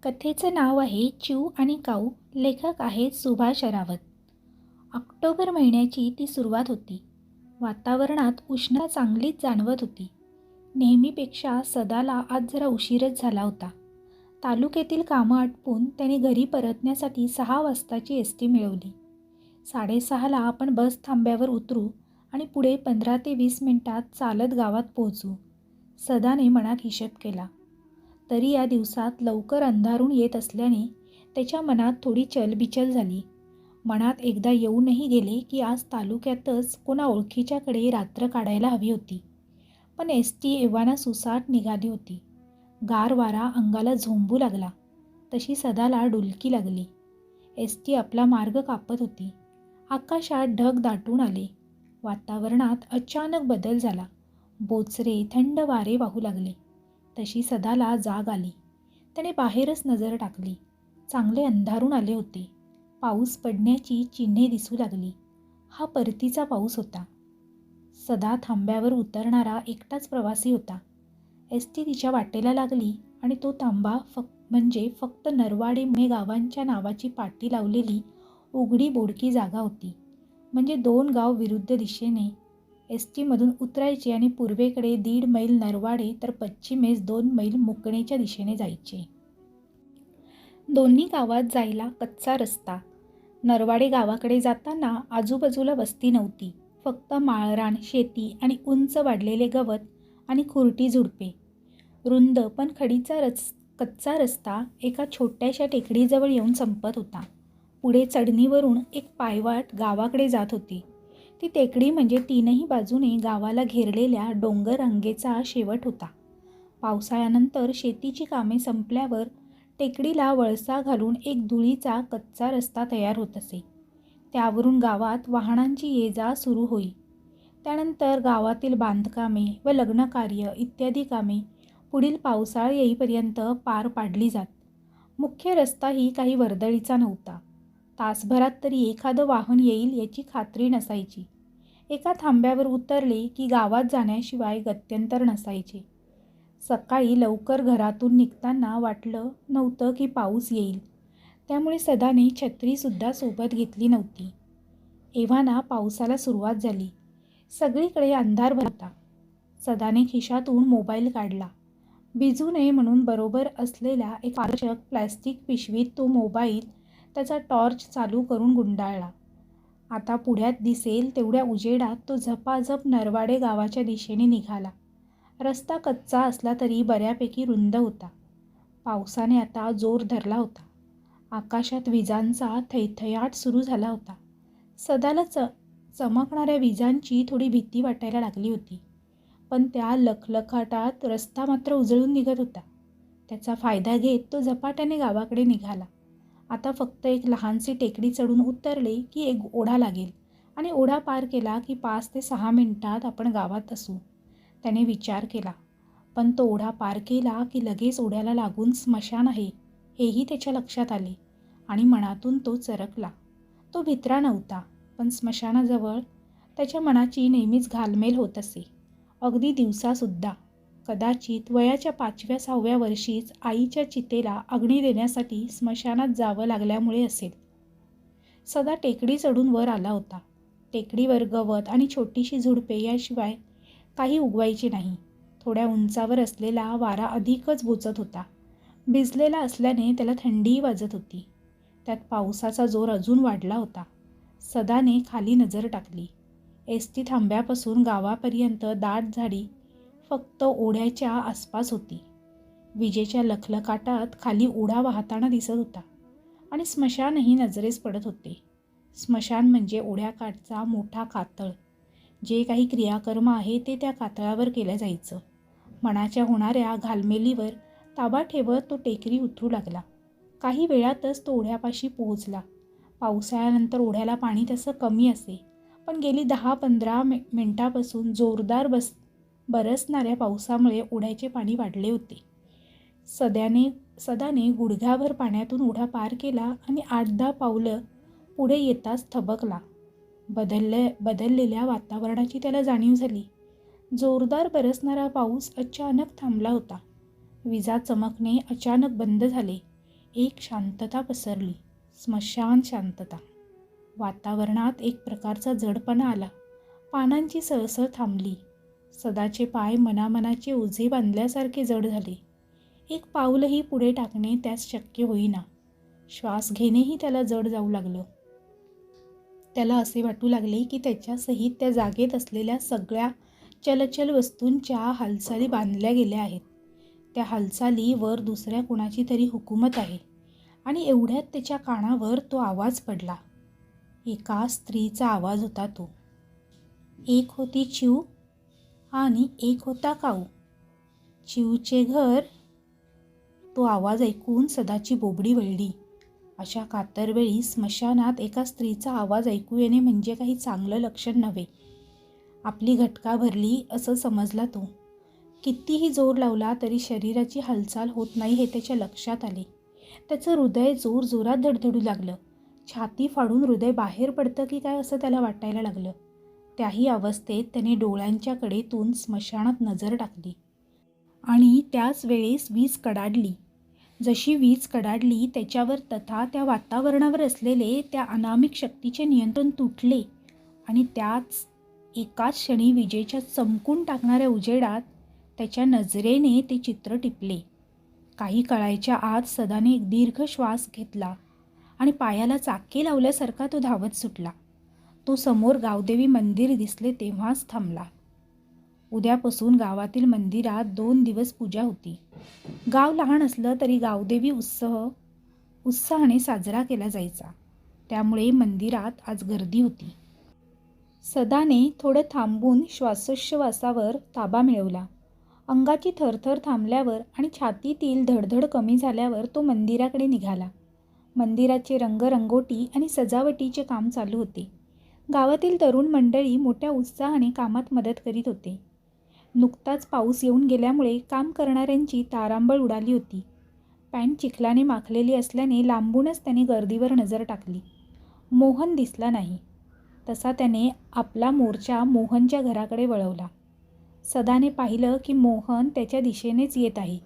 कथेचं नाव आहे चिऊ आणि काऊ. लेखक आहेत सुभाष रावत. ऑक्टोबर महिन्याची ती सुरुवात होती. वातावरणात उष्णता चांगलीच जाणवत होती. नेहमीपेक्षा सदाला आज जरा उशीरच झाला होता. तालुक्यातील कामं आटपून त्याने घरी परतण्यासाठी 6 वाजताची एस टी मिळवली. 6:30ला आपण बस थांब्यावर उतरू आणि पुढे 15 ते 20 मिनिटात चालत गावात पोहोचू. सदाने मनात हिशेब केला. तरी या दिवसात लवकर अंधारून येत असल्याने त्याच्या मनात थोडी चलबिचल झाली. मनात एकदा येऊनही गेले की आज तालुक्यातच कोणा ओळखीच्याकडे रात्र काढायला हवी होती. पण एस टी एव्हाना सुसाट निघाली होती. गार वारा अंगाला झोंबू लागला तशी सदाला डुलकी लागली. एस टी आपला मार्ग कापत होती. आकाशात ढग दाटून आले. वातावरणात अचानक बदल झाला. बोचरे थंड वारे वाहू लागले. तशी सदाला जाग आली. त्याने बाहेरच नजर टाकली. चांगले अंधारून आले होते. पाऊस पडण्याची चिन्हे दिसू लागली. हा परतीचा पाऊस होता. सदा थांब्यावर उतरणारा एकटाच प्रवासी होता. एस टी तिच्या वाटेला लागली आणि तो थांबा फक्त नरवाडे पुणे गावांच्या नावाची पाटी लावलेली उघडी बोडकी जागा होती. म्हणजे 2 गाव विरुद्ध दिशेने एस टीमधून उतरायचे आणि पूर्वेकडे 1.5 मैल नरवाडे तर पश्चिमेस 2 मैल मुकणेच्या दिशेने जायचे. दोन्ही गावात जायला कच्चा रस्ता. नरवाडे गावाकडे जाताना आजूबाजूला वस्ती नव्हती. फक्त माळरान, शेती आणि उंच वाढलेले गवत आणि खुरटी झुडपे. रुंद पण कच्चा रस्ता एका छोट्याशा टेकडीजवळ येऊन संपत होता. पुढे चढणीवरून एक पायवाट गावाकडे जात होती. ती टेकडी म्हणजे 3ही बाजूने गावाला घेरलेल्या डोंगर रांगेचा शेवट होता. पावसाळ्यानंतर शेतीची कामे संपल्यावर टेकडीला वळसा घालून एक धुळीचा कच्चा रस्ता तयार होत असे. त्यावरून गावात वाहनांची ये-जा सुरू होई. त्यानंतर गावातील बांधकामे व लग्नकार्य इत्यादी कामे पुढील पावसाळा येईपर्यंत पार पाडली जात. मुख्य रस्ताही काही वर्दळीचा नव्हता. तासभरात तरी एखादं वाहन येईल याची खात्री नसायची. एका थांब्यावर उतरले की गावात जाण्याशिवाय गत्यंतर नसायचे. सकाळी लवकर घरातून निघताना वाटलं नव्हतं की पाऊस येईल. त्यामुळे सदाने छत्रीसुद्धा सोबत घेतली नव्हती. एव्हाना पावसाला सुरुवात झाली. सगळीकडे अंधार होता. सदाने खिशातून मोबाईल काढला. भिजू नये म्हणून बरोबर असलेल्या एक पारदर्शक प्लॅस्टिक पिशवीत तो मोबाईल त्याचा टॉर्च चालू करून गुंडाळला. आता पुढ्यात दिसेल तेवढ्या उजेडात तो झपाझप नरवाडे गावाच्या दिशेने निघाला. रस्ता कच्चा असला तरी बऱ्यापैकी रुंद होता. पावसाने आता जोर धरला होता. आकाशात विजांचा थैथयाट सुरू झाला होता. सदाला चमकणाऱ्या विजांची थोडी भीती वाटायला लागली होती. पण त्या लखलखाटात रस्ता मात्र उजळून निघत होता. त्याचा फायदा घेत तो झपाट्याने गावाकडे निघाला. आता फक्त एक लहानशी टेकडी चढून उतरले की एक ओढा लागेल आणि ओढा पार केला की 5 ते 6 मिनिटात आपण गावात असू. त्याने विचार केला. पण तो ओढा पार केला की लगेच ओढ्याला लागून स्मशान आहे हेही त्याच्या लक्षात आले आणि मनातून तो चरकला. तो भित्रा नव्हता, पण स्मशानाजवळ त्याच्या मनाची नेहमीच घालमेल होत असे. अगदी दिवसासुद्धा. कदाचित वयाच्या 5व्या-6व्या वर्षीच आईच्या चितेला अग्नी देण्यासाठी स्मशानात जावं लागल्यामुळे असेल. सदा टेकडी चढून वर आला होता. टेकडीवर गवत आणि छोटीशी झुडपे याशिवाय काही उगवायची नाही. थोड्या उंचावर असलेला वारा अधिकच बोचत होता. भिजलेला असल्याने त्याला थंडीही वाजत होती. त्यात पावसाचा जोर अजून वाढला होता. सदाने खाली नजर टाकली. एस टी थांब्यापासून गावापर्यंत दाट झाडी फक्त ओढ्याच्या आसपास होती. विजेच्या लखलखाटात खाली ओढा वाहताना दिसत होता आणि स्मशानही नजरेस पडत होते. स्मशान म्हणजे ओढ्याकाठचा मोठा कातळ. जे काही क्रियाकर्म आहे ते त्या कातळावर केलं जायचं. मनाच्या होणाऱ्या घालमेलीवर ताबा ठेवत तो टेकडी उतरू लागला. काही वेळातच तो ओढ्यापाशी पोहोचला. पावसाळ्यानंतर ओढ्याला पाणी तसं कमी असे, पण गेली 10-15 मिनिटापासून जोरदार बरसणाऱ्या पावसामुळे ओढ्याचे पाणी वाढले होते. सदाने गुडघ्याभर पाण्यातून ओढा पार केला आणि 8-10 पावलं पुढे येताच थबकला. बदललेल्या वातावरणाची त्याला जाणीव झाली. जोरदार बरसणारा पाऊस अचानक थांबला होता. विजा चमकणे अचानक बंद झाले. एक शांतता पसरली, स्मशान शांतता. वातावरणात एक प्रकारचा जडपणा आला. पानांची सळसळ थांबली. सदाचे पाय मनामनाचे ओझे बांधल्यासारखे जड झाले. एक पाऊलही पुढे टाकणे त्यास शक्य होईना. श्वास घेणेही त्याला जड जाऊ लागलं. त्याला असे वाटू लागले की त्याच्यासहित त्या जागेत असलेल्या सगळ्या चलचल वस्तूंच्या हालचाली बांधल्या गेल्या आहेत. त्या हालचालीवर दुसऱ्या कुणाची तरी हुकूमत आहे. आणि एवढ्यात त्याच्या कानावर तो आवाज पडला. एका स्त्रीचा आवाज होता तो. एक होती चिऊ आणि एक होता काऊ. चिऊचे घर. तो आवाज ऐकून सदाची बोबडी वळली. अशा कातरवेळी स्मशानात एका स्त्रीचा आवाज ऐकू येणे म्हणजे काही चांगलं लक्षण नव्हे. आपली घटका भरली असं समजला तो. कितीही जोर लावला तरी शरीराची हालचाल होत नाही हे त्याच्या लक्षात आले. त्याचं हृदय जोरजोरात धडधडू लागलं. छाती फाडून हृदय बाहेर पडतं की काय असं त्याला वाटायला लागलं. त्याही अवस्थेत त्याने डोळ्यांच्या कडेतून स्मशानात नजर टाकली आणि त्याच वेळेस वीज कडाडली. जशी वीज कडाडली त्याच्यावर तथा त्या वातावरणावर असलेले त्या अनामिक शक्तीचे नियंत्रण तुटले आणि त्याच एकाच क्षणी विजेच्या चमकून टाकणाऱ्या उजेडात त्याच्या नजरेने ते चित्र टिपले. काही काळाच्या आत सदाने एक दीर्घ श्वास घेतला आणि पायाला चाके लावल्यासारखा तो धावत सुटला. तो समोर गावदेवी मंदिर दिसले तेव्हाच थांबला. उद्यापासून गावातील मंदिरात 2 दिवस पूजा होती. गाव लहान असलं तरी गावदेवी उत्साहाने साजरा केला जायचा. त्यामुळे मंदिरात आज गर्दी होती. सदाने थोडं थांबून श्वासोच्छवासावर ताबा मिळवला. अंगाची थरथर थांबल्यावर आणि छातीतील धडधड कमी झाल्यावर तो मंदिराकडे निघाला. मंदिराचे रंगरंगोटी आणि सजावटीचे काम चालू होते. गावातील तरुण मंडळी मोठ्या उत्साहाने कामात मदत करीत होते. नुकताच पाऊस येऊन गेल्यामुळे काम करणाऱ्यांची तारांबळ उडाली होती. पॅन्ट चिखलाने माखलेली असल्याने लांबूनच त्याने गर्दीवर नजर टाकली. मोहन दिसला नाही. तसा त्याने आपला मोर्चा मोहनच्या घराकडे वळवला. सदाने पाहिलं की मोहन त्याच्या दिशेनेच येत आहे.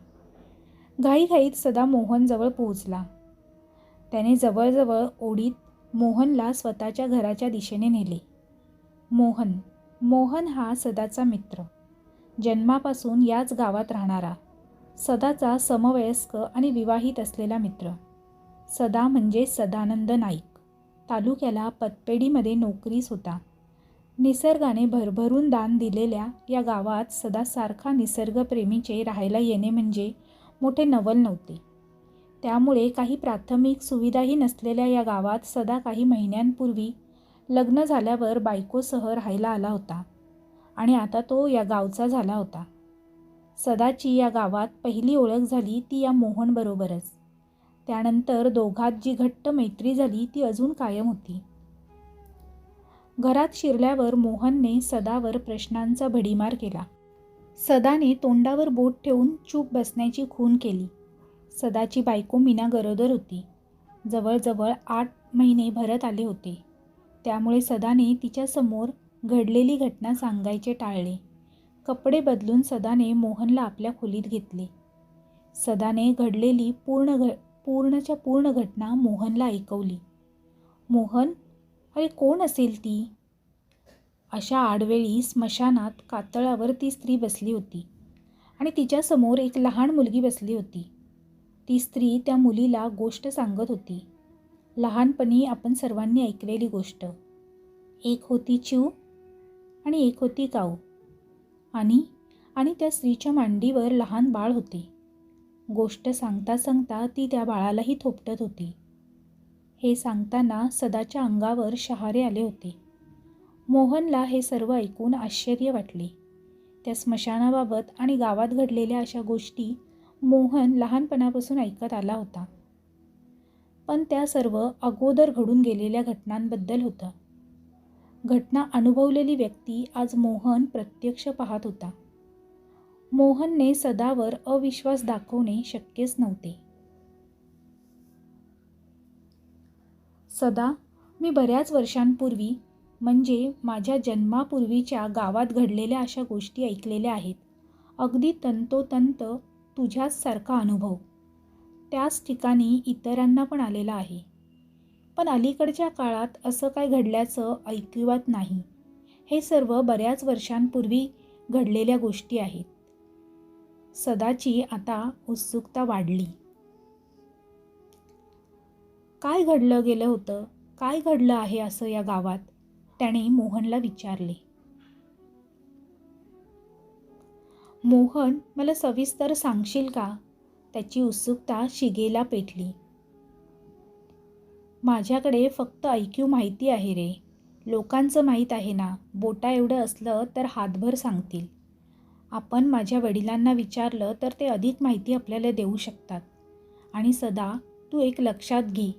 घाईघाईत सदा मोहनजवळ पोहोचला. त्याने जवळजवळ ओढीत मोहनला स्वतःच्या घराच्या दिशेने नेले. मोहन हा सदाचा मित्र. जन्मापासून याच गावात राहणारा. सदाचा समवयस्क आणि विवाहित असलेला मित्र. सदा म्हणजे सदानंद नाईक. तालुक्याला पतपेढीमध्ये नोकरीस होता. निसर्गाने भरभरून दान दिलेल्या या गावात सदासारखा निसर्गप्रेमीचे राहायला येणे म्हणजे मोठे नवल नव्हते. त्यामुळे काही प्राथमिक सुविधाही नसलेल्या या गावात सदा काही महिन्यांपूर्वी लग्न झाल्यावर बायकोसह राहायला आला होता आणि आता तो या गावचा झाला होता. सदाची या गावात पहिली ओळख झाली ती या मोहनबरोबरच. त्यानंतर दोघात जी घट्ट मैत्री झाली ती अजून कायम होती. घरात शिरल्यावर मोहनने सदावर प्रश्नांचा भडीमार केला. सदाने तोंडावर बोट ठेवून चूप बसण्याची खूण केली. सदाची बायको मीना गरोदर होती. जवळजवळ 8 महिने भरत आले होते. त्यामुळे सदाने तिच्यासमोर घडलेली घटना सांगायचे टाळले. कपडे बदलून सदाने मोहनला आपल्या खोलीत घेतले. सदाने घडलेली पूर्णच्या पूर्ण घटना मोहनला ऐकवली. मोहन, अरे कोण असेल ती? अशा आडवेळी स्मशानात कातळावर ती स्त्री बसली होती आणि तिच्यासमोर एक लहान मुलगी बसली होती. ती स्त्री त्या मुलीला गोष्ट सांगत होती. लहानपणी आपण सर्वांनी ऐकलेली गोष्ट. एक होती चिऊ आणि एक होती काऊ. आणि त्या स्त्रीच्या मांडीवर लहान बाळ होते. गोष्ट सांगता सांगता ती त्या बाळालाही थोपटत होती. हे सांगताना सदाच्या अंगावर शहारे आले होते. मोहनला हे सर्व ऐकून आश्चर्य वाटले. त्या स्मशानाबाबत आणि गावात घडलेल्या अशा गोष्टी मोहन लहानपणापासून ऐकत आला होता. पण त्या सर्व अगोदर घडून गेलेल्या घटनांबद्दल होतं. घटना अनुभवलेली व्यक्ती आज मोहन प्रत्यक्ष पाहत होता. मोहनने सदावर अविश्वास दाखवणे शक्यच नव्हते. सदा, मी बऱ्याच वर्षांपूर्वी म्हणजे माझ्या जन्मापूर्वीच्या गावात घडलेल्या अशा गोष्टी ऐकलेल्या आहेत. अगदी तंतोतंत तुझ्याच सारखा अनुभव. त्याच ठिकाणी इतरांना पण आलेला आहे. पण अलीकडच्या काळात असं काय घडल्याचं ऐकिवात नाही. हे सर्व बऱ्याच वर्षांपूर्वी घडलेल्या गोष्टी आहेत. सदाची आता उत्सुकता वाढली. काय घडलं गेलं होतं? काय घडलं आहे असं या गावात? त्याने मोहनला विचारले. मोहन, मला सविस्तर सांगशील का? त्याची उत्सुकता शिगेला पेटली. माझ्याकडे फक्त ऐकीव माहिती आहे रे. लोकांचं माहीत आहे ना, बोटा एवढं असलं तर हातभर सांगतील. आपण माझ्या वडिलांना विचारलं तर ते अधिक माहिती आपल्याला देऊ शकतात. आणि सदा, तू एक लक्षात घे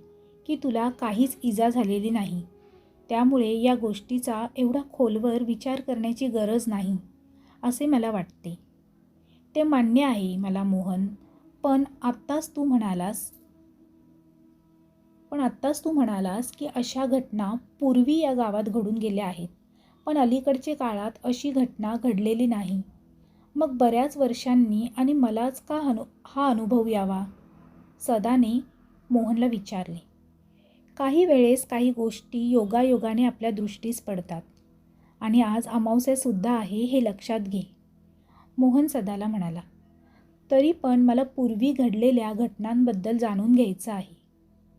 की तुला काहीच इजा झालेली नाही. त्यामुळे या गोष्टीचा एवढा खोलवर विचार करण्याची गरज नाही असे मला वाटते. ते मान्य आहे मला मोहन, पण आत्ताच तू म्हणालास की अशा घटना पूर्वी या गावात घडून गेल्या आहेत, पण अलीकडच्या काळात अशी घटना घडलेली नाही. मग बऱ्याच वर्षांनी आणि मलाच का हा अनुभव यावा? सदाने मोहनला विचारले. काही वेळेस काही गोष्टी योगायोगाने आपल्या दृष्टीस पडतात आणि आज अमावस्यासुद्धा आहे हे लक्षात घे, मोहन सदाला म्हणाला. तरी पण मला पूर्वी घडलेल्या घटनांबद्दल जाणून घ्यायचं आहे,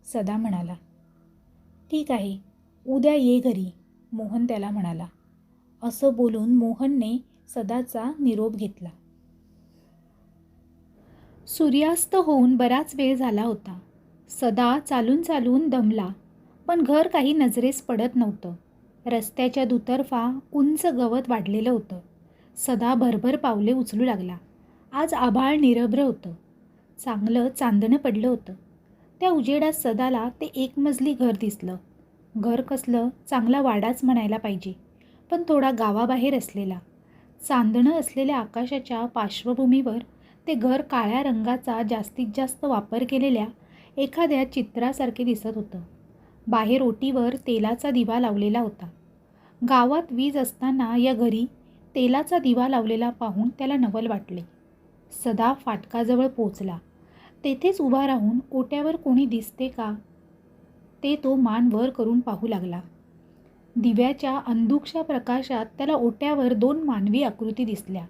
सदा म्हणाला. ठीक आहे, उद्या ये घरी, मोहन त्याला म्हणाला. असं बोलून मोहनने सदाचा निरोप घेतला. सूर्यास्त होऊन बराच वेळ झाला होता. सदा चालून चालून दमला, पण घर काही नजरेस पडत नव्हतं. रस्त्याच्या दुतर्फा उंच गवत वाढलेलं होतं. सदा भरभर पावले उचलू लागला. आज आभाळ निरभ्र होतं. चांगलं चांदणं पडलं होतं. त्या उजेडात सदाला ते एकमजली घर दिसलं. घर कसलं, चांगला वाडाच म्हणायला पाहिजे, पण थोडा गावाबाहेर असलेला. चांदणं असलेल्या आकाशाच्या पार्श्वभूमीवर ते घर काळ्या रंगाचा जास्तीत जास्त वापर केलेल्या एखाद्या चित्रासारखे दिसत होतं. बाहेर ओटीवर तेलाचा दिवा लावलेला होता. गावात वीज असताना या घरी तेलाचा दिवा लावलेला पाहून त्याला नवल वाटले. सदा फाटकाजवळ पोचला. तेथेच उभा राहून ओट्यावर कोणी दिसते का ते तो मान वर करून पाहू लागला. दिव्याच्या अंधुकशा प्रकाशात त्याला ओट्यावर 2 मानवी आकृती दिसल्या.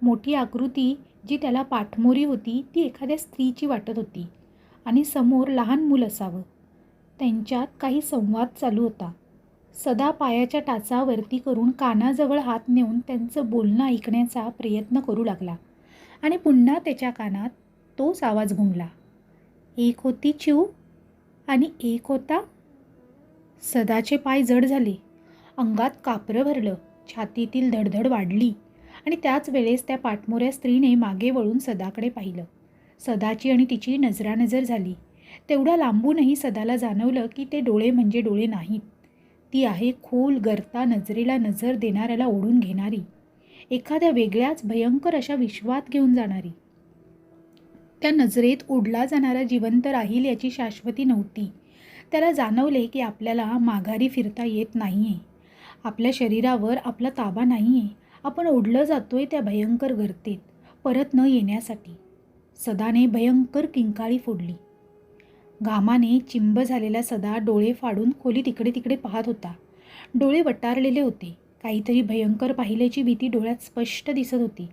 मोठी आकृती जी त्याला पाठमोरी होती ती एखाद्या स्त्रीची वाटत होती आणि समोर लहान मूल असावं. त्यांच्यात काही संवाद चालू होता. सदा पायाच्या टाचा वरती करून कानाजवळ हात नेऊन त्यांचं बोलणं ऐकण्याचा प्रयत्न करू लागला आणि पुन्हा त्याच्या कानात तोच आवाज घुमला. एक होती चिऊ आणि एक होता. सदाचे पाय जड झाले. अंगात कापरं भरलं. छातीतील धडधड वाढली आणि त्याच वेळेस त्या पाठमोऱ्या स्त्रीने मागे वळून सदाकडे पाहिलं. सदाची आणि तिची नजरानजर झाली. तेवढ्या लांबूनही सदाला जाणवलं की ते डोळे म्हणजे डोळे नाहीत. ती आहे खोल गर्ता नजरेला नजर देणाऱ्याला ओढून घेणारी, एखाद्या वेगळ्याच भयंकर अशा विश्वात घेऊन जाणारी. त्या नजरेत ओढला जाणारा जिवंत राहील याची शाश्वती नव्हती. त्याला जाणवले की आपल्याला माघारी फिरता येत नाहीये. आपल्या शरीरावर आपला ताबा नाहीये. आपण ओढलं जातोय त्या भयंकर गर्तेत, परत न येण्यासाठी. सदाने भयंकर किंकाळी फोडली. घामाने चिंब झालेला सदा डोळे फाडून खोलीत इकडे तिकडे पाहत होता. डोळे वटारलेले होते. काहीतरी भयंकर पाहिल्याची भीती डोळ्यात स्पष्ट दिसत होती.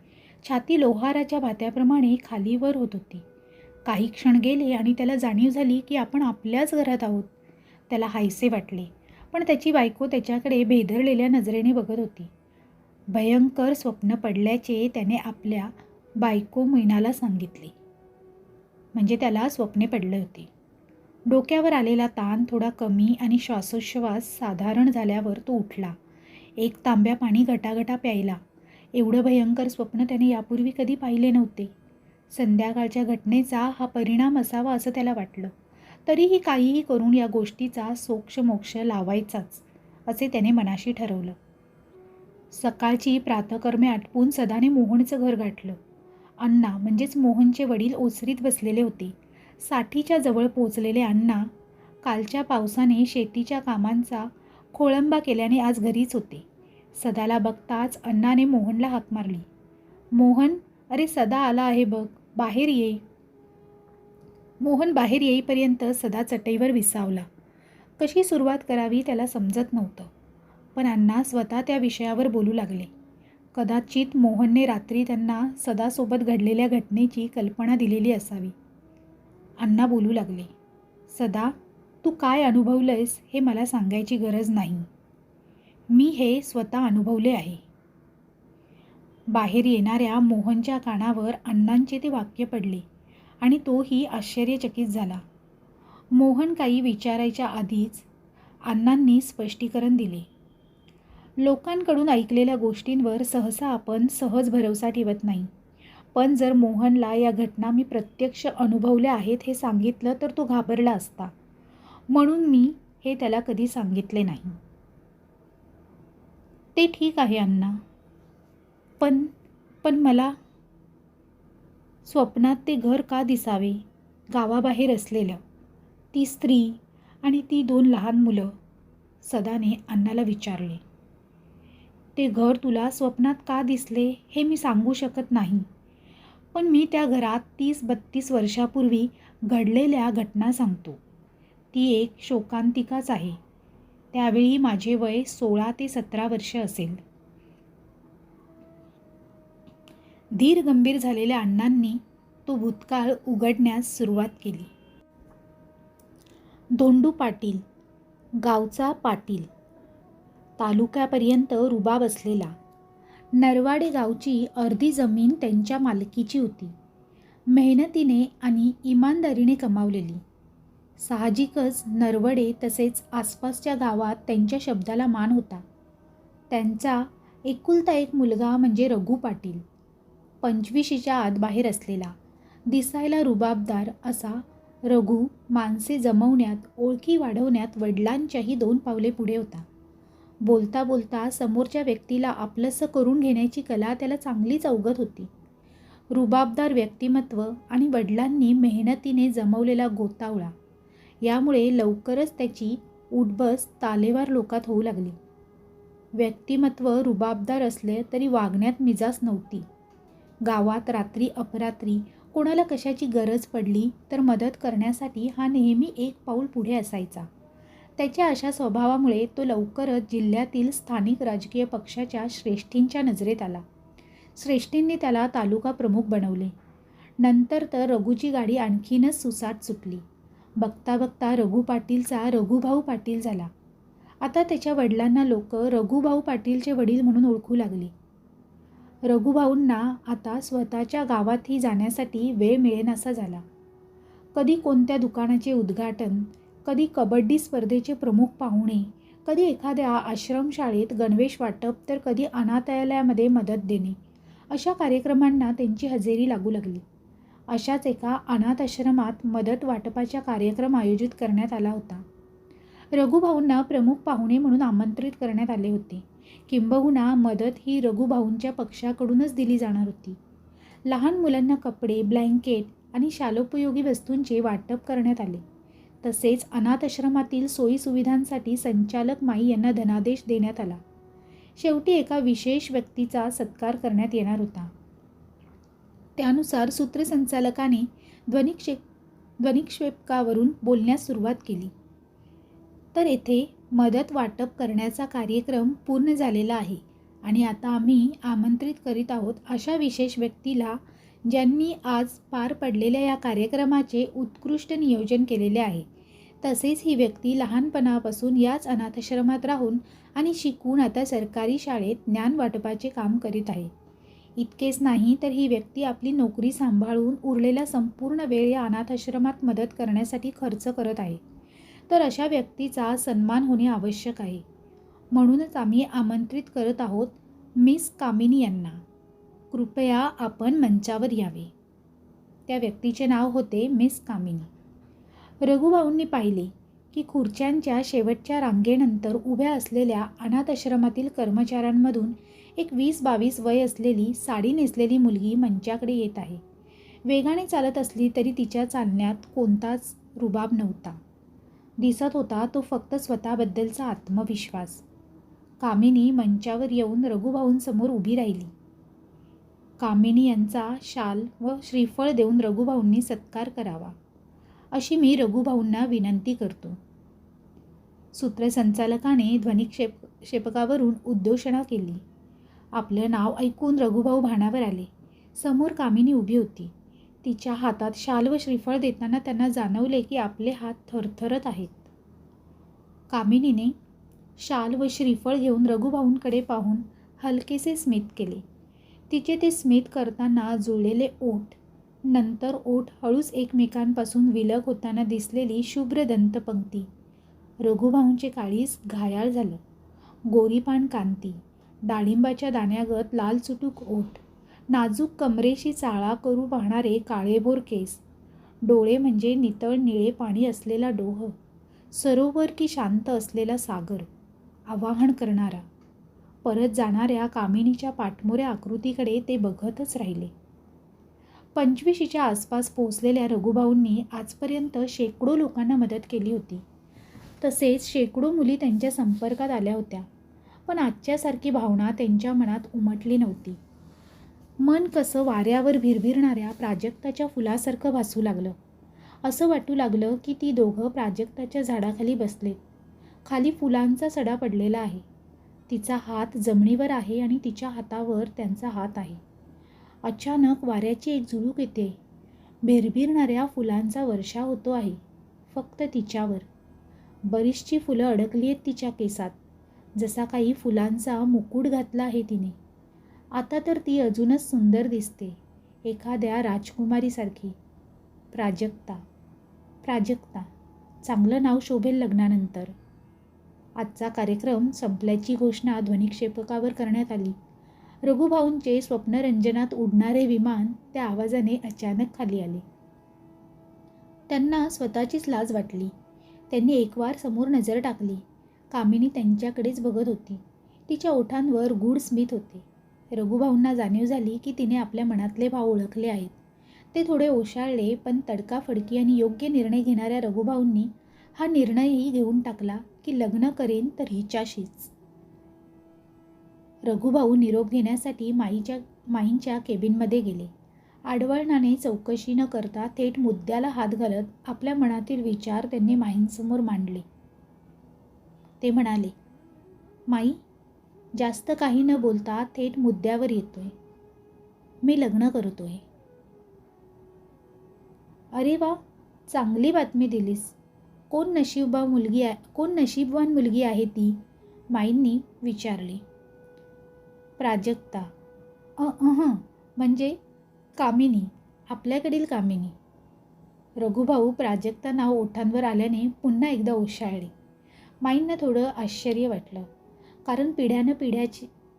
छाती लोहाराच्या भात्याप्रमाणे खालीवर होत होती. काही क्षण गेले आणि त्याला जाणीव झाली की आपण आपल्याच घरात आहोत. त्याला हायसे वाटले, पण त्याची बायको त्याच्याकडे भेदरलेल्या नजरेने बघत होती. भयंकर स्वप्न पडल्याचे त्याने आपल्या बायको मीनाला सांगितले. म्हणजे त्याला स्वप्ने पडले होते. डोक्यावर आलेला ताण थोडा कमी आणि श्वासोच्छ्वास साधारण झाल्यावर तो उठला. 1 तांब्या पाणी घटाघटा प्यायला. एवढं भयंकर स्वप्न त्याने यापूर्वी कधी पाहिले नव्हते. संध्याकाळच्या घटनेचा हा परिणाम असावा असं त्याला वाटलं. तरीही काहीही करून या गोष्टीचा सोक्षमोक्ष लावायचाच असे त्याने मनाशी ठरवलं. सकाळची प्रातःकर्मे आटपून सदाने मोहनचं घर गाठलं. अण्णा म्हणजेच मोहनचे वडील ओसरीत बसलेले होते. 60च्या जवळ पोचलेले अण्णा कालच्या पावसाने शेतीच्या कामांचा खोळंबा केल्याने आज घरीच होते. सदाला बघताच अण्णाने मोहनला हाक मारली. मोहन, अरे सदा आला आहे बघ, बाहेर ये. मोहन बाहेर येईपर्यंत सदा चटईवर विसावला. कशी सुरुवात करावी त्याला समजत नव्हतं. पण अण्णा स्वतः त्या विषयावर बोलू लागले. कदाचित मोहनने रात्री त्यांना सदासोबत घडलेल्या घटनेची कल्पना दिलेली असावी. अण्णा बोलू लागले. सदा, तू काय अनुभवलंयस हे मला सांगायची गरज नाही. मी हे स्वतः अनुभवले आहे. बाहेर येणाऱ्या मोहनच्या कानावर अण्णांचे ते वाक्य पडले आणि तोही आश्चर्यचकित झाला. मोहन काही विचारायच्या आधीच अण्णांनी स्पष्टीकरण दिले. लोकांकडून ऐकलेल्या गोष्टींवर सहसा आपण सहज भरवसा ठेवत नाही. पण जर मोहनला या घटना मी प्रत्यक्ष अनुभवल्या आहेत हे सांगितलं तर तो घाबरला असता. म्हणून मी हे त्याला कधी सांगितले नाही. ते ठीक आहे अण्णा. पण मला स्वप्नात ते घर का दिसावे, गावाबाहेर असलेलं, ती स्त्री आणि ती 2 लहान मुलं? सदाने अण्णाला विचारले. ते घर तुला स्वप्नात का दिसले हे मी सांगू शकत नाही. पण मी त्या घरात 30-32 वर्षापूर्वी घडलेल्या घटना सांगतो. ती एक शोकांतिकाच आहे. त्यावेळी माझे वय 16 ते 17 वर्ष असेल. धीर गंभीर झालेल्या अण्णांनी तो भूतकाळ उघडण्यास सुरुवात केली. धोंडू पाटील, गावचा पाटील, तालुक्यापर्यंत रुबाब असलेला. नरवाडे गावची अर्धी जमीन त्यांच्या मालकीची होती. मेहनतीने आणि इमानदारीने कमावलेली. साहजिकच नरवडे तसेच आसपासच्या गावात त्यांच्या शब्दाला मान होता. त्यांचा एकुलता एक मुलगा म्हणजे रघु पाटील. 25च्या आत बाहेर असलेला, दिसायला रुबाबदार असा रघु माणसे जमवण्यात, ओळखी वाढवण्यात वडिलांच्याही 2 पावले पुढे होता. बोलता बोलता समोरच्या व्यक्तीला आपलंसं करून घेण्याची कला त्याला चांगलीच अवगत होती. रुबाबदार व्यक्तिमत्व आणि वडिलांनी मेहनतीने जमवलेला गोतावळा यामुळे लवकरच त्याची उठबस तालेवार लोकात होऊ लागली. व्यक्तिमत्व रुबाबदार असले तरी वागण्यात मिजाज नव्हती. गावात रात्री अपरात्री कोणाला कशाची गरज पडली तर मदत करण्यासाठी हा नेहमी 1 पाऊल पुढे असायचा. त्याच्या अशा स्वभावामुळे तो लवकरच जिल्ह्यातील स्थानिक राजकीय पक्षाच्या श्रेष्ठींच्या नजरेत आला. श्रेष्ठींनी त्याला तालुका प्रमुख बनवले. नंतर तर रघुची गाडी आणखीनच सुसाट सुटली. बघता बघता रघु पाटीलचा रघुभाऊ पाटील झाला. आता त्याच्या वडिलांना लोक रघुभाऊ पाटीलचे वडील म्हणून ओळखू लागली. रघुभाऊंना आता स्वतःच्या गावातही जाण्यासाठी वेळ मिळेनासा झाला. कधी कोणत्या दुकानाचे उद्घाटन, कधी कबड्डी स्पर्धेचे प्रमुख पाहुणे, कधी एखाद्या आश्रमशाळेत गणवेश वाटप, तर कधी अनाथालयामध्ये मदत देणे, अशा कार्यक्रमांना त्यांची हजेरी लागू लागली. अशाच एका अनाथ आश्रमात मदत वाटपाचा कार्यक्रम आयोजित करण्यात आला होता. रघुभाऊंना प्रमुख पाहुणे म्हणून आमंत्रित करण्यात आले होते. किंबहुना मदत ही रघुभाऊंच्या पक्षाकडूनच दिली जाणार होती. लहान मुलांना कपडे, ब्लँकेट आणि शालोपयोगी वस्तूंचे वाटप करण्यात आले. तसेच अनाथ आश्रमातील सोयीसुविधांसाठी संचालक माई यांना धनादेश देण्यात आला. शेवटी एका विशेष व्यक्तीचा सत्कार करण्यात येणार होता. त्यानुसार सूत्रसंचालकाने ध्वनिक्षेपकावरून बोलण्यास सुरुवात केली. तर येथे मदत वाटप करण्याचा कार्यक्रम पूर्ण झालेला आहे आणि आता आम्ही आमंत्रित करीत आहोत अशा विशेष व्यक्तीला, ज्यांनी आज पार पडलेल्या या कार्यक्रमाचे उत्कृष्ट नियोजन केलेले आहे. तसेच ही व्यक्ती लहानपणापासून याच अनाथाश्रमात राहून आणि शिकून आता सरकारी शाळेत ज्ञान वाटपाचे काम करीत आहे. इतकेच नाही तर ही व्यक्ती आपली नोकरी सांभाळून उरलेला संपूर्ण वेळ या अनाथाश्रमात मदत करण्यासाठी खर्च करत आहे. तर अशा व्यक्तीचा सन्मान होणे आवश्यक आहे. म्हणूनच आम्ही आमंत्रित करत आहोत मिस कामिनी यांना. कृपया आपण मंचावर यावे. त्या व्यक्तीचे नाव होते मिस कामिनी. रघुभाऊंनी पाहिले की खुर्च्यांच्या शेवटच्या रांगेनंतर उभ्या असलेल्या अनाथ आश्रमातील कर्मचाऱ्यांमधून एक 20-22 वय असलेली साडी नेसलेली मुलगी मंचाकडे येत आहे. वेगाने चालत असली तरी तिच्या चालण्यात कोणताच रुबाब नव्हता. दिसत होता तो फक्त स्वतःबद्दलचा आत्मविश्वास. कामिनी मंचावर येऊन रघुभाऊंसमोर उभी राहिली. कामिनी यांचा शाल व श्रीफळ देऊन रघुभाऊंनी सत्कार करावा. अशी मी रघुभाऊंना विनंती करतो. सूत्रसंचालकाने ध्वनिक्षेपकावरून उद्घोषणा केली. आपलं नाव ऐकून रघुभाऊ भानावर आले. समोर कामिनी उभी होती. तिच्या हातात शाल व श्रीफळ देताना त्यांना जाणवले की आपले हात थरथरत आहेत. कामिनीने शाल व श्रीफळ घेऊन रघुभाऊंकडे पाहून हलकेसे स्मित केले. तिचे ते स्मित करताना जुळलेले ओठ, नंतर ओठ हळूच एकमेकांपासून विलग होताना दिसलेली शुभ्र दंतपंक्ती. रघुभाऊंचे काळीज घायाळ झालं. गोरीपान कांती, डाळिंबाच्या दाण्यागत लाल चुटूक ओठ, नाजूक कमरेशी चाळा करू पाहणारे काळेभोर केस, डोळे म्हणजे नितळ निळे पाणी असलेला डोह, सरोवर की शांत असलेला सागर, आवाहन करणारा. परत जाणाऱ्या कामिनीच्या पाठमोऱ्या आकृतीकडे ते बघतच राहिले. 25च्या आसपास पोहोचलेल्या रघुभाऊंनी आजपर्यंत शेकडो लोकांना मदत केली होती. तसेच शेकडो मुली त्यांच्या संपर्कात आल्या होत्या. पण आजच्यासारखी भावना त्यांच्या मनात उमटली नव्हती. मन कसं वाऱ्यावर भिरभिरणाऱ्या प्राजक्ताच्या फुलासारखं भासू लागलं. असं वाटू लागलं की ती दोघं प्राजक्ताच्या झाडाखाली बसलेत. खाली फुलांचा सडा पडलेला आहे. तिचा हात जमिनीवर आहे आणि तिच्या हातावर त्यांचा हात आहे. अचानक वाऱ्याची एक झुळूक येते. भिरभिरणाऱ्या फुलांचा वर्षाव होतो आहे फक्त तिच्यावर. बरीचशी फुलं अडकली आहेत तिच्या केसात, जसा काही फुलांचा मुकुट घातला आहे तिने. आता तर ती अजूनच सुंदर दिसते, एखाद्या राजकुमारीसारखी. प्राजक्ता, प्राजक्ता, चांगलं नाव शोभेल लग्नानंतर. आजचा कार्यक्रम संपल्याची घोषणा ध्वनिक्षेपकावर करण्यात आली. रघुभाऊंचे स्वप्नरंजनात उडणारे विमान त्या आवाजाने अचानक खाली आले. त्यांना स्वतःचीच लाज वाटली. त्यांनी एकवार समोर नजर टाकली. कामिनी त्यांच्याकडेच बघत होती. तिच्या ओठांवर गूढ स्मित होते. रघुभाऊंना जाणीव झाली की तिने आपल्या मनातले भाव ओळखले आहेत. ते थोडे ओशाळले, पण तडकाफडकी आणि योग्य निर्णय घेणाऱ्या रघुभाऊंनी हा निर्णयही घेऊन टाकला की लग्न करेन तर हिच्याशीच. रघुभाऊ निरोप घेण्यासाठी माईंच्या केबिनमध्ये गेले. आडवळणाने चौकशी न करता थेट मुद्द्याला हात घालत आपल्या मनातील विचार त्यांनी माईंसमोर मांडले. ते म्हणाले, माई, जास्त काही न बोलता थेट मुद्द्यावर येतोय. मी लग्न करतोय. अरे वा, चांगली बातमी दिलीस. कोण नशीबवान मुलगी आहे ती? माईंनी विचारले. प्राजक्ता. म्हणजे कामिनी, आपल्याकडील कामिनी. रघुभाऊ प्राजक्ता नाव ओठांवर आल्याने पुन्हा एकदा ओशाळले. माईंना थोडं आश्चर्य वाटलं, कारण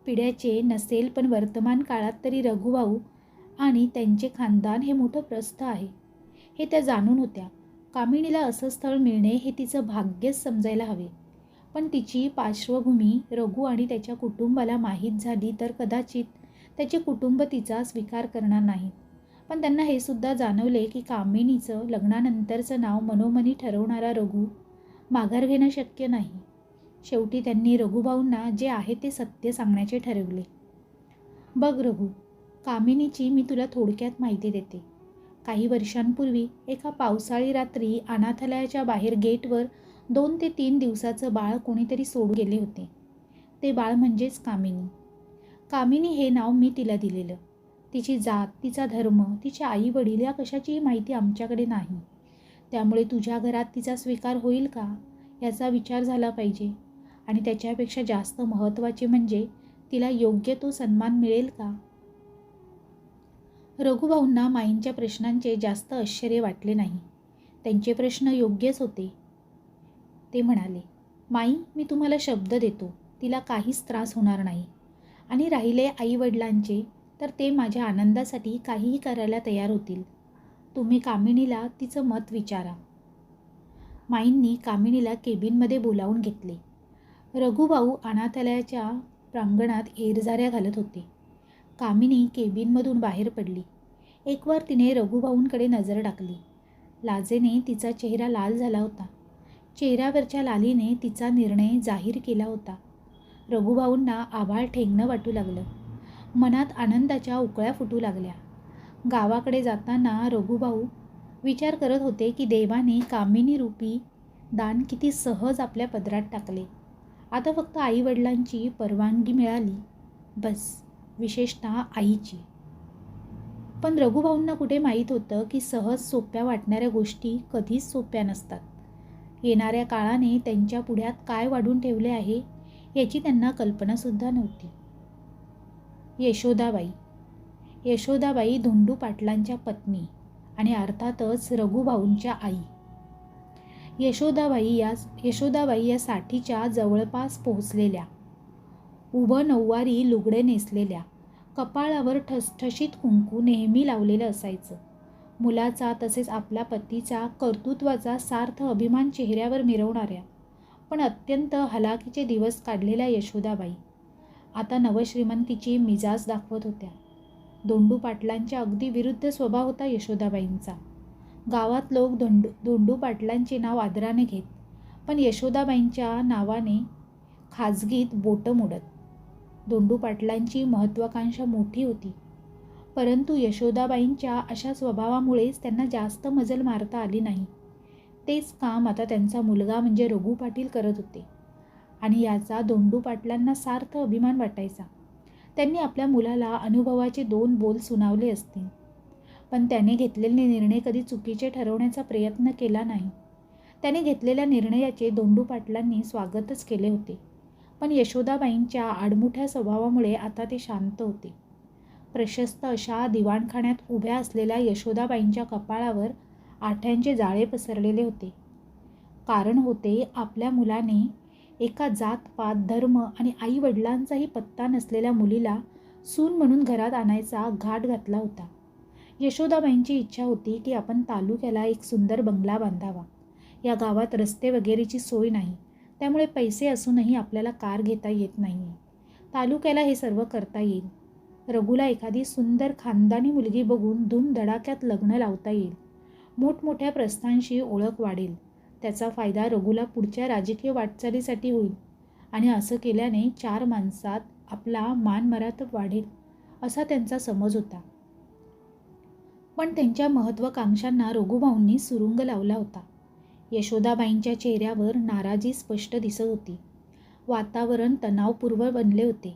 पिढ्याचे नसेल पण वर्तमान काळात तरी रघुभाऊ आणि त्यांचे खानदान हे मोठं प्रस्थ आहे हे त्या जाणून होत्या. कामिनीला असं स्थळ मिळणे हे तिचं भाग्यच समजायला हवे. पण तिची पार्श्वभूमी रघु आणि त्याच्या कुटुंबाला माहीत झाली तर कदाचित त्याचे कुटुंब तिचा स्वीकार करणार नाही. पण त्यांना हे सुद्धा जाणवले की कामिनीचं लग्नानंतरचं नाव मनोमनी ठरवणारा रघु माघार घेणं शक्य नाही. शेवटी त्यांनी रघुभाऊंना जे आहे ते सत्य सांगण्याचे ठरवले. बघ रघु, कामिनीची मी तुला थोडक्यात माहिती देते. काही वर्षांपूर्वी एका पावसाळी रात्री अनाथालयाच्या बाहेर गेटवर 2 ते 3 दिवसाचं बाळ कोणीतरी सोडून गेले होते. ते बाळ म्हणजेच कामिनी. कामिनी हे नाव मी तिला दिलेलं. तिची जात, तिचा धर्म, तिचे आई वडील या कशाचीही माहिती आमच्याकडे नाही. त्यामुळे तुझ्या घरात तिचा स्वीकार होईल का याचा विचार झाला पाहिजे. आणि त्याच्यापेक्षा जास्त महत्त्वाचे म्हणजे तिला योग्य तो सन्मान मिळेल का? रघुभाऊंना माईंच्या प्रश्नांचे जास्त आश्चर्य वाटले नाही. त्यांचे प्रश्न योग्यच होते. ते म्हणाले, माई, मी तुम्हाला शब्द देतो, तिला काहीच त्रास होणार नाही. आणि राहिले आईवडिलांचे, तर ते माझ्या आनंदासाठी काहीही करायला तयार होतील. तुम्ही कामिनीला तिचं मत विचारा. माईंनी कामिनीला केबिनमध्ये बोलावून घेतले. रघुभाऊ अनाथालयाच्या प्रांगणात येरझाऱ्या घालत होते. कामिनी केबिनमधून बाहेर पडली. एकवार तिने रघुभाऊंकडे नजर टाकली. लाजेने तिचा चेहरा लाल झाला होता. चेहऱ्यावरच्या लालीने तिचा निर्णय जाहीर केला होता. रघुभाऊंना आभाळ ठेंगणं वाटू लागलं. मनात आनंदाच्या उकळ्या फुटू लागल्या. गावाकडे जाताना रघुभाऊ विचार करत होते की देवाने कामिनी रूपी दान किती सहज आपल्या पदरात टाकले. आता फक्त आईवडिलांची परवानगी मिळाली बस, विशेषतः आईची. पण रघुभाऊंना कुठे माहीत होतं की सहज सोप्या वाटणाऱ्या गोष्टी कधीच सोप्या नसतात. येणाऱ्या काळाने त्यांच्या पुढ्यात काय वाढून ठेवले आहे याची त्यांना कल्पनासुद्धा नव्हती. यशोदाबाई. यशोदाबाई धोंडू पाटलांच्या पत्नी आणि अर्थातच रघुभाऊंच्या आई. यशोदाबाई या 60च्या जवळपास पोहोचलेल्या, उभं नऊवारी लुगडे नेसलेल्या, कपाळावर ठसठशीत कुंकू नेहमी लावलेलं असायचं. मुलाचा तसेच आपल्या पतीचा कर्तृत्वाचा सार्थ अभिमान चेहऱ्यावर मिरवणाऱ्या पण अत्यंत हलाखीचे दिवस काढलेल्या यशोदाबाई आता नवश्रीमंतीची मिजाज दाखवत होत्या. धोंडू पाटलांच्या अगदी विरुद्ध स्वभाव होता यशोदाबाईंचा. गावात लोक धोंडू पाटलांचे नाव आदराने घेत, पण यशोदाबाईंच्या नावाने खाजगीत बोटं मोडत. धोंडू पाटलांची महत्त्वाकांक्षा मोठी होती, परंतु यशोदाबाईंच्या अशा स्वभावामुळेच त्यांना जास्त मजल मारता आली नाही. तेच काम आता त्यांचा मुलगा म्हणजे रघु पाटील करत होते आणि याचा धोंडू पाटलांना सार्थ अभिमान वाटायचा. त्यांनी आपल्या मुलाला अनुभवाचे 2 बोल सुनावले असतील, पण त्याने घेतलेले निर्णय कधी चुकीचे ठरवण्याचा प्रयत्न केला नाही. त्याने घेतलेल्या निर्णयाचे धोंडू पाटलांनी स्वागतच केले होते. पण यशोदाबाईंच्या आडमुठ्या स्वभावामुळे आता ते शांत होते. प्रशस्त अशा दिवाणखान्यात उभ्या असलेल्या यशोदाबाईंच्या कपाळावर आठ्यांचे जाळे पसरलेले होते. कारण होते, आपल्या मुलाने एका जात-पात, धर्म आणि आई-वडिलांचाही पत्ता नसलेल्या मुलीला सून म्हणून घरात आणायचा घाट घातला होता. यशोदाबाईंची इच्छा होती की आपण तालुक्याला एक सुंदर बंगला बांधावा. या गावात रस्ते वगैरेची सोय नाही, त्यामुळे पैसे असूनही आपल्याला कार घेता येत नाही. तालुक्याला हे सर्व करता येईल. रघुला एखादी सुंदर खानदानी मुलगी बघून धूमधडाक्यात लग्न लावता येईल. मोठमोठ्या प्रस्थांशी ओळख वाढेल. त्याचा फायदा रघुला पुढच्या राजकीय वाटचालीसाठी होईल आणि असं केल्याने 4 माणसात आपला मानमरातब वाढेल असा त्यांचा समज होता. पण त्यांच्या महत्त्वाकांक्षांना रघुभाऊंनी सुरुंग लावला होता. यशोदाबाईंच्या चेहऱ्यावर नाराजी स्पष्ट दिसत होती. वातावरण तणावपूर्व बनले होते.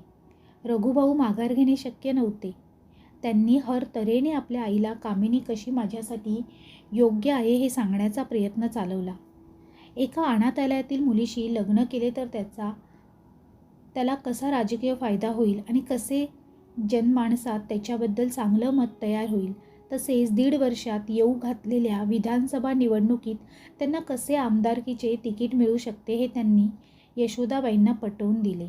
रघुभाऊ माघार घेणे शक्य नव्हते. त्यांनी हर तऱ्हेने आपल्या आईला कामिनी कशी माझ्यासाठी योग्य आहे हे सांगण्याचा प्रयत्न चालवला. एका अनाथालयातील मुलीशी लग्न केले तर त्याला कसा राजकीय फायदा होईल आणि कसे जनमानसात त्याच्याबद्दल चांगलं मत तयार होईल, तसेच 1.5 वर्षात येऊ घातलेल्या विधानसभा निवडणुकीत त्यांना कसे आमदारकीचे तिकीट मिळू शकते हे त्यांनी यशोदाबाईंना पटवून दिले.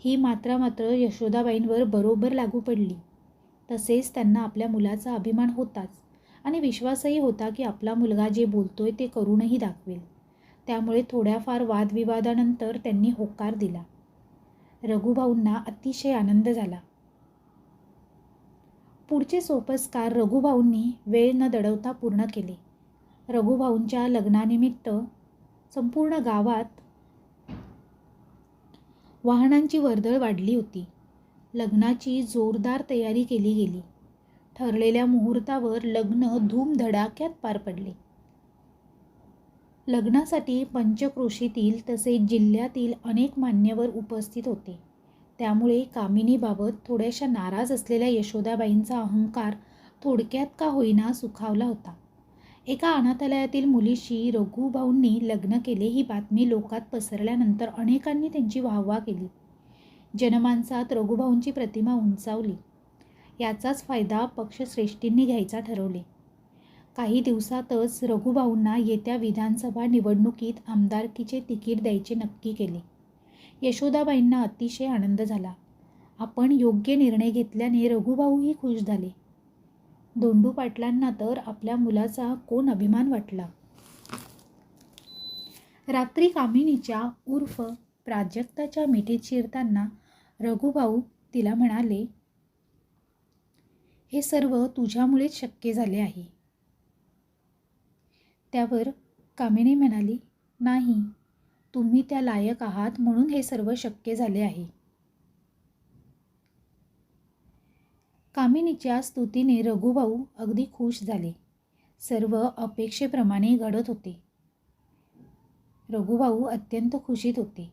ही मात्र यशोदाबाईंवर बरोबर लागू पडली. तसेच त्यांना आपल्या मुलाचा अभिमान होताच आणि विश्वासही होता की आपला मुलगा जे बोलतोय ते करूनही दाखवेल. त्यामुळे थोड्याफार वादविवादानंतर त्यांनी होकार दिला. रघुभाऊंना अतिशय आनंद झाला. पुढचे सोपस्कार रघुभाऊंनी वेळ न दडवता पूर्ण केले. रघुभाऊंच्या लग्नानिमित्त संपूर्ण गावात वाहनांची वर्दळ वाढली होती. लग्नाची जोरदार तयारी केली गेली. ठरलेल्या मुहूर्तावर लग्न धूमधडाक्यात पार पडले. लग्नासाठी पंचक्रोशीतील तसेच जिल्ह्यातील अनेक मान्यवर उपस्थित होते. त्यामुळे कामिनीबाबत थोड्याशा नाराज असलेल्या यशोदाबाईंचा अहंकार थोडक्यात का होईना सुखावला होता. एका अनाथालयातील मुलीशी रघुभाऊंनी लग्न केले ही बातमी लोकात पसरल्यानंतर अनेकांनी त्यांची वाहवा केली. जनमानसात रघुभाऊंची प्रतिमा उंचावली. याचाच फायदा पक्षश्रेष्ठींनी घ्यायचा ठरवले. काही दिवसातच रघुभाऊंना येत्या विधानसभा निवडणुकीत आमदारकीचे तिकीट द्यायचे नक्की केले. यशोदाबाईंना अतिशय आनंद झाला. आपण योग्य निर्णय घेतल्याने रघुभाऊही खुश झाले. धोंडू पाटलांना तर आपल्या मुलाचा कोण अभिमान वाटला. रात्री कामिनीच्या उर्फ प्राजक्ताच्या मिठीत शिरताना रघुभाऊ तिला म्हणाले, हे सर्व तुझ्यामुळेच शक्य झाले आहे. त्यावर कामिनी म्हणाली, नाही, तुम्ही त्या लायक आहात म्हणून हे सर्व शक्य झाले आहे. कामिनीच्या स्तुतीने रघुभाऊ अगदी खुश झाले. सर्व अपेक्षेप्रमाणे घडत होते. रघुभाऊ अत्यंत खुशीत होते.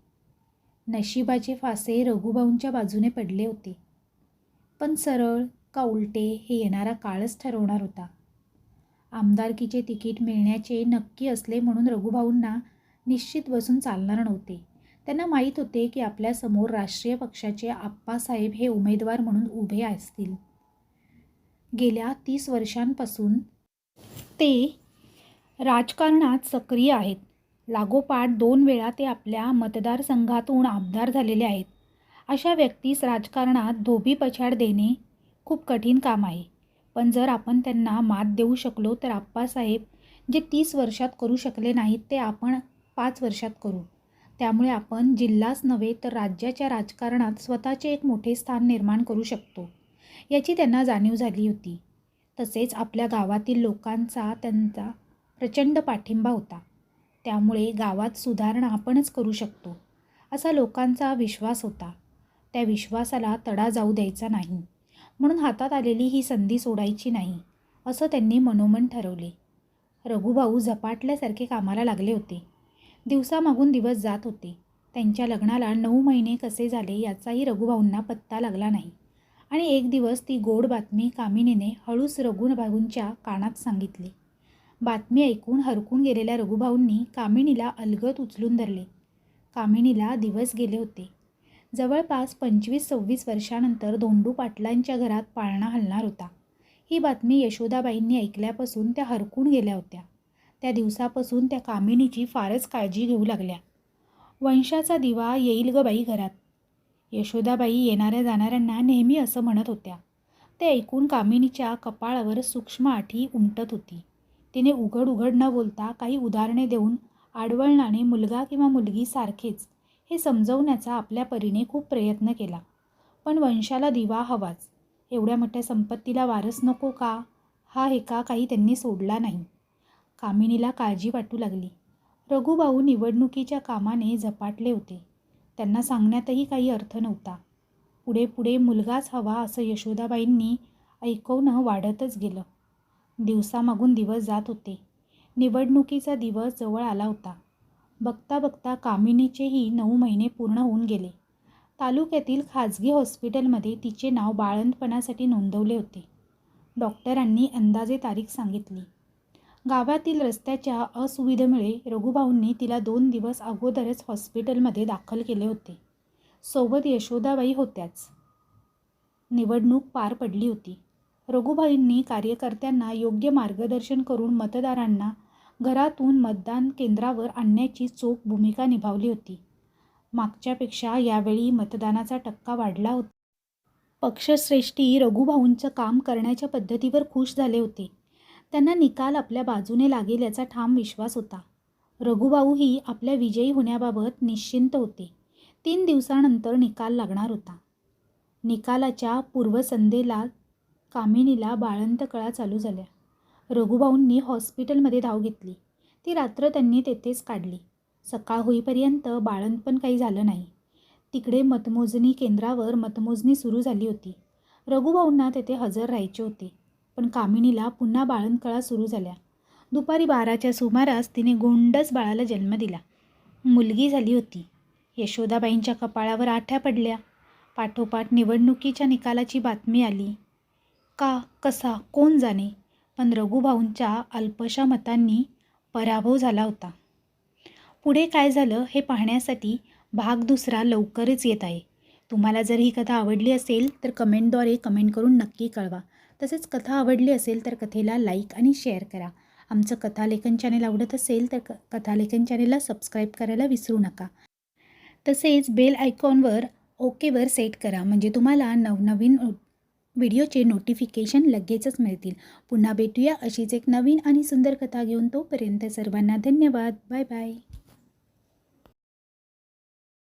नशिबाचे फासे रघुभाऊंच्या बाजूने पडले होते. पण सरळ का उलटे हे येणारा काळच ठरवणार होता. आमदारकीचे तिकीट मिळण्याचे नक्की असले म्हणून रघुभाऊंना निश्चित बसून चालणार नव्हते. त्यांना माहीत होते की आपल्यासमोर राष्ट्रीय पक्षाचे आप्पासाहेब हे उमेदवार म्हणून उभे असतील. गेल्या 30 वर्षांपासून ते राजकारणात सक्रिय आहेत. लागोपाठ 2 वेळा ते आपल्या मतदारसंघातून आमदार झालेले आहेत. अशा व्यक्तीस राजकारणात धोबीपछाड देणे खूप कठीण काम आहे. पण जर आपण त्यांना मात देऊ शकलो तर आप्पासाहेब जे 30 वर्षात करू शकले नाहीत ते आपण 5 वर्षात करू. त्यामुळे आपण जिल्हाच नव्हे तर राज्याच्या राजकारणात स्वतःचे एक मोठे स्थान निर्माण करू शकतो, याची त्यांना जाणीव झाली होती. तसेच आपल्या गावातील लोकांचा त्यांचा प्रचंड पाठिंबा होता. त्यामुळे गावात सुधारणा आपणच करू शकतो, असा लोकांचा विश्वास होता. त्या विश्वासाला तडा जाऊ द्यायचा नाही, म्हणून हातात आलेली ही संधी सोडायची नाही, असं त्यांनी मनोमन ठरवले. रघुभाऊ झपाटल्यासारखे कामाला लागले होते. दिवसामागून दिवस जात होते. त्यांच्या लग्नाला 9 महिने कसे झाले याचाही रघुभाऊंना पत्ता लागला नाही. आणि एक दिवस ती गोड बातमी कामिनीने हळूच रघुभाऊंच्या कानात सांगितली. बातमी ऐकून हरकून गेलेल्या रघुभाऊंनी कामिनीला अलगद उचलून धरले. कामिनीला दिवस गेले होते. जवळपास 25-26 वर्षानंतर धोंडू पाटलांच्या घरात पाळणा हलणार होता. ही बातमी यशोदाबाईंनी ऐकल्यापासून त्या हरकून गेल्या होत्या. त्या दिवसापासून त्या कामिनीची फारच काळजी घेऊ लागल्या. वंशाचा दिवा येईल ग बाई घरात, यशोदाबाई येणाऱ्या जाणाऱ्यांना नेहमी असं म्हणत होत्या. ते ऐकून कामिनीच्या कपाळावर सूक्ष्म आठी उमटत होती. तिने उघड न बोलता काही उदाहरणे देऊन आडवळणाने मुलगा किंवा मुलगी सारखेच हे समजवण्याचा आपल्या परीने खूप प्रयत्न केला. पण वंशाला दिवा हवाच, एवढ्या मोठ्या संपत्तीला वारस नको का, हा हेका काही त्यांनी सोडला नाही. कामिनीला काळजी वाटू लागली. रघुभाऊ निवडणुकीच्या कामाने झपाटले होते. त्यांना सांगण्यातही काही अर्थ नव्हता. पुढे मुलगाच हवा असं यशोदाबाईंनी ऐकवणं वाढतच गेलं. दिवसामागून दिवस जात होते. निवडणुकीचा दिवस जवळ आला होता. बघता बघता कामिनीचेही 9 महिने पूर्ण होऊन गेले. तालुक्यातील खाजगी हॉस्पिटलमध्ये तिचे नाव बाळंतपणासाठी नोंदवले होते. डॉक्टरांनी अंदाजे तारीख सांगितली. गावातील रस्त्याच्या असुविधेमुळे रघुभाऊंनी तिला 2 दिवस अगोदरच हॉस्पिटलमध्ये दाखल केले होते. सोबत यशोदाबाई होत्याच. निवडणूक पार पडली होती. रघुभाईंनी कार्यकर्त्यांना योग्य मार्गदर्शन करून मतदारांना घरातून मतदान केंद्रावर आणण्याची चोख भूमिका निभावली होती. मागच्यापेक्षा यावेळी मतदानाचा टक्का वाढला होता. पक्षश्रेष्ठी रघुभाऊंचं काम करण्याच्या पद्धतीवर खुश झाले होते. त्यांना निकाल आपल्या बाजूने लागेल याचा ठाम विश्वास होता. रघुभाऊही आपल्या विजयी होण्याबाबत निश्चिंत होते. 3 दिवसानंतर निकाल लागणार होता. निकालाच्या पूर्वसंध्येला कामिनीला बाळंतकळा चालू झाल्या. रघुभाऊंनी हॉस्पिटलमध्ये धाव घेतली. ती रात्र त्यांनी तेथेच काढली. सकाळ होईपर्यंत बाळंतपण काही झालं नाही. तिकडे मतमोजणी केंद्रावर मतमोजणी सुरू झाली होती. रघुभाऊंना तेथे हजर राहायचे होते. पण कामिनीला पुन्हा बाळंतकळा सुरू झाल्या. दुपारी 12च्या सुमारास तिने गोंडस बाळाला जन्म दिला. मुलगी झाली होती. यशोदाबाईंच्या कपाळावर आठ्या पडल्या. पाठोपाठ निवडणुकीच्या निकालाची बातमी आली. का, कसा, कोण जाणे, पण रघुभाऊंच्या अल्पशा मतांनी पराभव झाला होता. पुढे काय झालं हे पाहण्यासाठी भाग 2 लवकरच येत आहे. तुम्हाला जर ही कथा आवडली असेल तर कमेंटद्वारे कमेंट करून नक्की कळवा. तसेच कथा आवडली असेल तर कथेला लाईक आणि शेअर करा. आमचं कथालेखन चॅनेल आवडत असेल तर कथालेखन चॅनेलला सबस्क्राईब करायला विसरू नका. तसेच बेल आयकॉनवर ओकेवर सेट करा, म्हणजे तुम्हाला नवनवीन व्हिडिओचे नोटिफिकेशन लगेचच मिळतील. पुन्हा भेटूया अशीच एक नवीन आणि सुंदर कथा घेऊन. तोपर्यंत सर्वांना धन्यवाद. Bye bye.